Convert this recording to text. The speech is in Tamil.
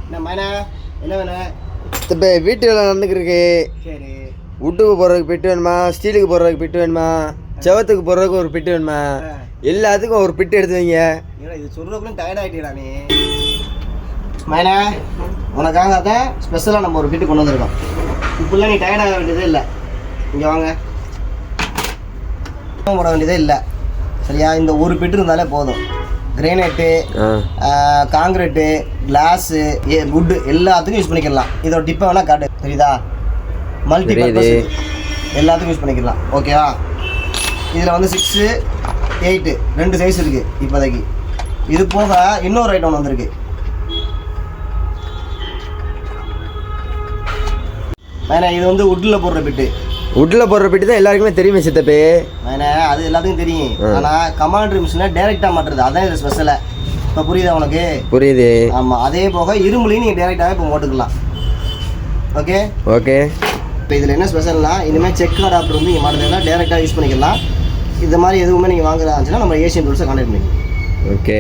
என்ன மைனா என்ன வேணும்? இப்போ வீட்டு வேலை நடந்துக்கிருக்கு. சரி. உட்டுக்கு போடுறதுக்கு பிட்டு வேணுமா, ஸ்டீலுக்கு போடுறதுக்கு பிட்டு வேணுமா, செவத்துக்கு போடுறதுக்கு ஒரு பிட்டு வேணுமா, எல்லாத்துக்கும் ஒரு பிட்டு எடுத்து வைங்க. இது சொல்கிறப்பலும் டயர்ட் ஆகிட்டீடா நீ. மைனா உனக்காக தான் ஸ்பெஷலாக நம்ம ஒரு பிட்டு கொண்டு வந்திருக்கோம். இப்படிலாம் நீ டயர்ட் ஆக வேண்டியதே இல்லை. இங்கே வாங்க, போட வேண்டியதே இல்லை சரியா? இந்த ஒரு பிட்டு இருந்தாலே போதும். கிரேனைட்டு, காங்கிரீட்டு, கிளாஸு, வுட்டு எல்லாத்துக்கும் யூஸ் பண்ணிக்கலாம். இதோட டிப்பை வேணால் காட்டு தெரியுதா? மல்டி பர்பஸ் எல்லாத்துக்கும் யூஸ் பண்ணிக்கலாம். ஓகேவா? இதில் வந்து 6, 8 2 சைஸ் இருக்குது இப்போதைக்கு. இது போக இன்னொரு ஐட்டம் ஒன்று வந்திருக்கு. வேணா இது வந்து வுட்டில் போடுற பிட்டு. வுட்டில் போடுற பிட்டு தான் எல்லாருக்குமே தெரியுமே சித்தப்பே. வேணா அது எல்லாத்துக்கும் தெரியும். ஆனால் கமாண்டரி மிஷினை டேரெக்டாக மாட்டுறது அதான் இது ஸ்பெஷலாக. இப்போ புரியுதா உனக்கு? புரியுது. ஆமாம், அதே போக இரும்புலையும் நீங்கள் டேரெக்டாகவே இப்போ போட்டுக்கலாம். Okay okay. இப்போ இதில் என்ன ஸ்பெஷல்னா, இனிமேல் செக் அடாப்டர் வந்து நீங்கள் மாட்டுறதுனா டேரெக்டாக யூஸ் பண்ணிக்கலாம். இது மாதிரி எதுவுமே நீங்கள் வாங்குறதா இருந்துச்சுன்னா நம்ம ஏஷியன் டூல்ஸை கான்டாக்ட் பண்ணிக்கலாம். ஓகே.